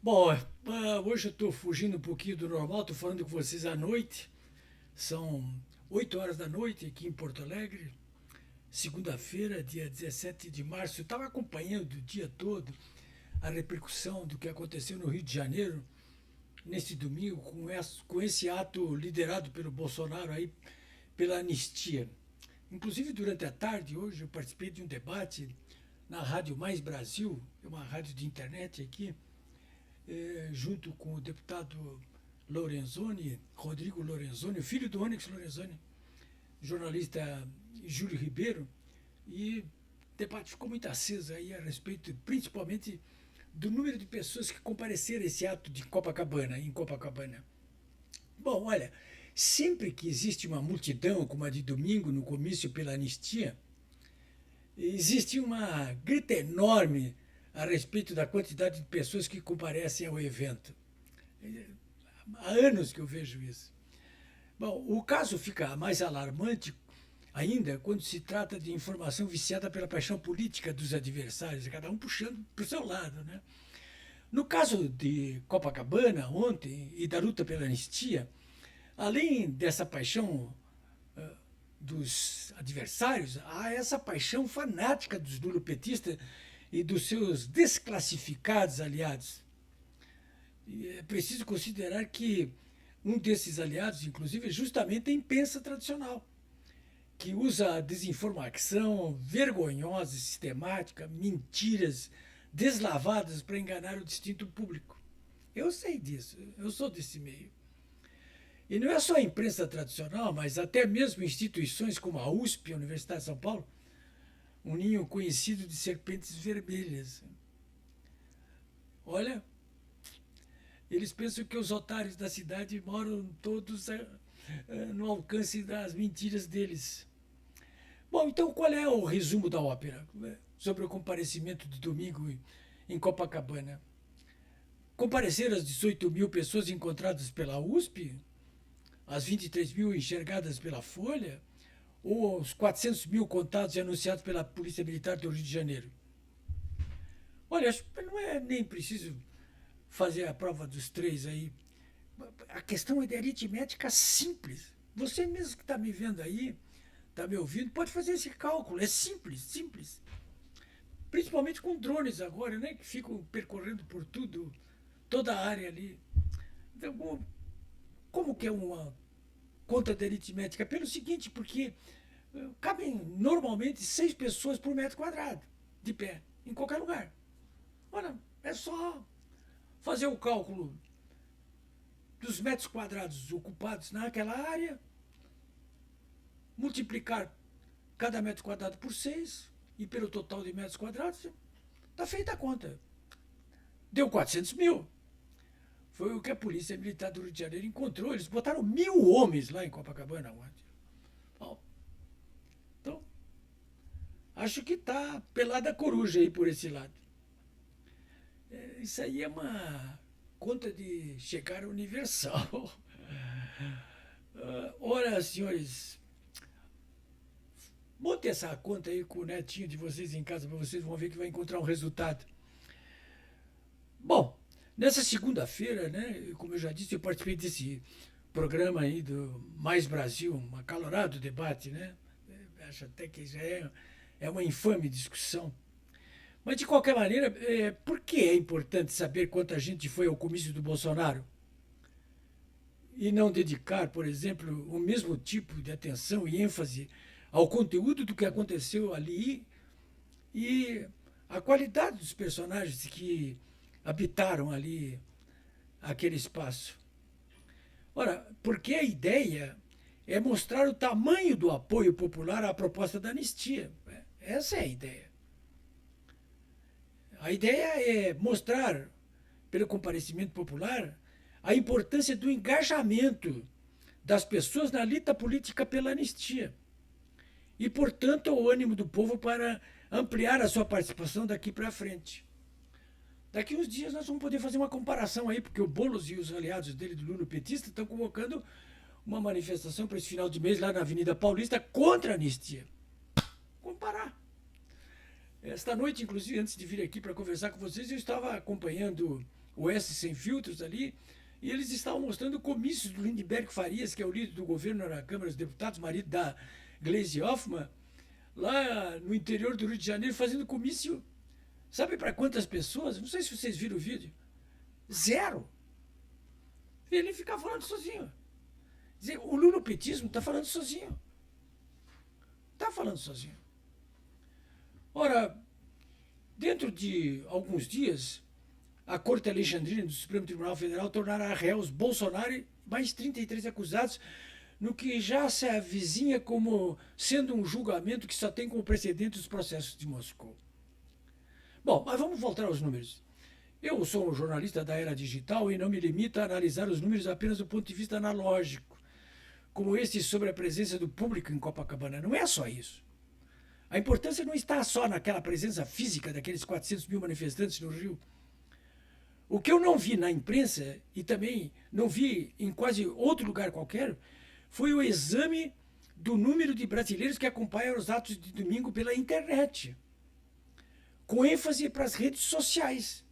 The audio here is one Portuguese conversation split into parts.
Bom, hoje eu estou fugindo um pouquinho do normal, estou falando com vocês à noite. São 8 horas da noite aqui em Porto Alegre, segunda-feira, dia 17 de março. Eu estava acompanhando o dia todo a repercussão do que aconteceu no Rio de Janeiro neste domingo com esse ato liderado pelo Bolsonaro aí, pela anistia. Inclusive, durante a tarde, hoje, eu participei de um debate na Rádio Mais Brasil, é uma rádio de internet aqui, junto com o deputado Lorenzoni, Rodrigo Lorenzoni, o filho do Onyx Lorenzoni, jornalista Júlio Ribeiro, e o debate ficou muito aceso aí a respeito, principalmente, do número de pessoas que compareceram a esse ato de Copacabana, em Copacabana. Bom, olha, sempre que existe uma multidão, como a de domingo, no comício pela anistia, existe uma grita enorme a respeito da quantidade de pessoas que comparecem ao evento. Há anos que eu vejo isso. Bom, o caso fica mais alarmante ainda quando se trata de informação viciada pela paixão política dos adversários, cada um puxando para o seu lado, né? No caso de Copacabana, ontem, e da luta pela anistia, além dessa paixão dos adversários, há essa paixão fanática dos lulopetistas e dos seus desclassificados aliados. E é preciso considerar que um desses aliados, inclusive, é justamente a imprensa tradicional, que usa a desinformação vergonhosa, sistemática, mentiras deslavadas para enganar o distinto público. Eu sei disso, eu sou desse meio. E não é só a imprensa tradicional, mas até mesmo instituições como a USP, a Universidade de São Paulo, um ninho conhecido de serpentes vermelhas. Olha, eles pensam que os otários da cidade moram todos no alcance das mentiras deles. Bom, então qual é o resumo da ópera sobre o comparecimento de domingo em Copacabana? Compareceram as 18 mil pessoas encontradas pela USP, as 23 mil enxergadas pela Folha, ou os 400 mil contados e anunciados pela Polícia Militar do Rio de Janeiro? Olha, acho que não é nem preciso fazer a prova dos três aí. A questão é de aritmética simples. Você mesmo que está me vendo aí, está me ouvindo, pode fazer esse cálculo. É simples, simples. Principalmente com drones agora, né? Que ficam percorrendo por tudo, toda a área ali. Então, como que é uma conta de aritmética? Pelo seguinte, porque cabem normalmente 6 pessoas por metro quadrado, de pé, em qualquer lugar. Olha, é só fazer o cálculo dos metros quadrados ocupados naquela área, multiplicar cada metro quadrado por 6 e pelo total de metros quadrados, está feita a conta. Deu 400 mil. Foi o que a Polícia Militar do Rio de Janeiro encontrou. Eles botaram 1.000 homens lá em Copacabana ontem. Bom, então, acho que está pelada a coruja aí por esse lado. Isso aí é uma conta de chegar universal. Ora, senhores, bote essa conta aí com o netinho de vocês em casa para vocês vão ver que vai encontrar um resultado. Bom, nessa segunda-feira, né, como eu já disse, eu participei desse programa aí do Mais Brasil, um acalorado debate, né? Acho até que já é uma infame discussão. Mas, de qualquer maneira, por que é importante saber quanta gente foi ao comício do Bolsonaro? E não dedicar, por exemplo, o mesmo tipo de atenção e ênfase ao conteúdo do que aconteceu ali e a qualidade dos personagens que habitaram ali aquele espaço. Ora, porque a ideia é mostrar o tamanho do apoio popular à proposta da anistia. Essa é a ideia. A ideia é mostrar, pelo comparecimento popular, a importância do engajamento das pessoas na luta política pela anistia. E, portanto, o ânimo do povo para ampliar a sua participação daqui para frente. Daqui uns dias nós vamos poder fazer uma comparação aí, porque o Boulos e os aliados dele do Lula petista estão convocando uma manifestação para esse final de mês lá na Avenida Paulista contra a anistia. Comparar. Esta noite, inclusive, antes de vir aqui para conversar com vocês, eu estava acompanhando o S Sem Filtros ali, e eles estavam mostrando o comício do Lindbergh Farias, que é o líder do governo na Câmara dos Deputados, marido da Gleisi Hoffmann, lá no interior do Rio de Janeiro, fazendo comício. Sabe para quantas pessoas? Não sei se vocês viram o vídeo. 0. Ele fica falando sozinho. Dizer, o lulopetismo está falando sozinho. Está falando sozinho. Ora, dentro de alguns dias, a Corte Alexandrina do Supremo Tribunal Federal tornará réus Bolsonaro e mais 33 acusados no que já se avizinha como sendo um julgamento que só tem como precedente os processos de Moscou. Bom, mas vamos voltar aos números. Eu sou um jornalista da era digital e não me limito a analisar os números apenas do ponto de vista analógico, como este sobre a presença do público em Copacabana. Não é só isso. A importância não está só naquela presença física daqueles 400 mil manifestantes no Rio. O que eu não vi na imprensa, e também não vi em quase outro lugar qualquer, foi o exame do número de brasileiros que acompanham os atos de domingo pela internet, com ênfase para as redes sociais,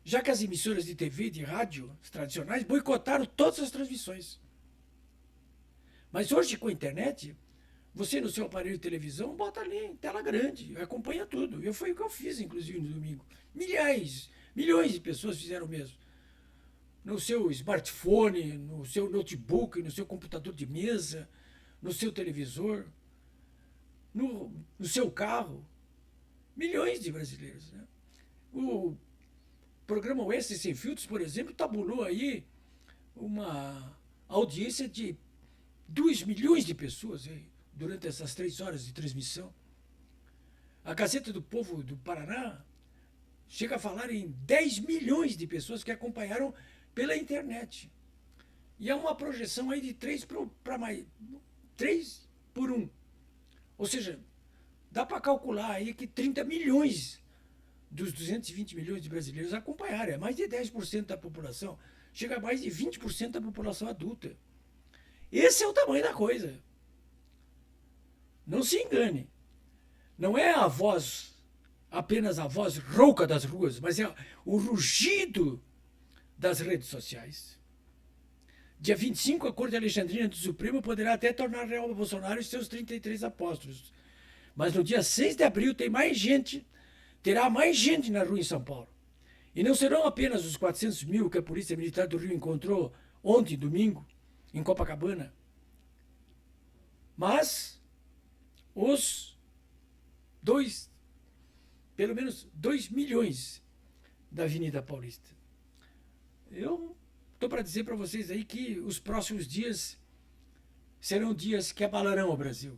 já que as emissoras de TV e de rádio tradicionais boicotaram todas as transmissões. Mas hoje, com a internet, você no seu aparelho de televisão bota ali em tela grande, acompanha tudo. Foi o que eu fiz, inclusive, no domingo. Milhões de pessoas fizeram o mesmo. No seu smartphone, no seu notebook, no seu computador de mesa, no seu televisor, no seu carro. Milhões de brasileiros. Né? O programa Oeste Sem Filtros, por exemplo, tabulou aí uma audiência de 2 milhões de pessoas aí, durante essas 3 horas de transmissão. A Gazeta do Povo do Paraná chega a falar em 10 milhões de pessoas que acompanharam pela internet. E há uma projeção aí de 3 por 1. Ou seja, dá para calcular aí que 30 milhões dos 220 milhões de brasileiros acompanharam. É mais de 10% da população. Chega a mais de 20% da população adulta. Esse é o tamanho da coisa. Não se engane. Não é a voz, apenas a voz rouca das ruas, mas é o rugido das redes sociais. Dia 25, a Corte Alexandrina do Supremo poderá até tornar réu Bolsonaro e seus 33 apóstolos. Mas no dia 6 de abril terá mais gente na rua em São Paulo. E não serão apenas os 400 mil que a Polícia Militar do Rio encontrou ontem, domingo, em Copacabana, mas pelo menos 2 milhões da Avenida Paulista. Eu estou para dizer para vocês aí que os próximos dias serão dias que abalarão o Brasil.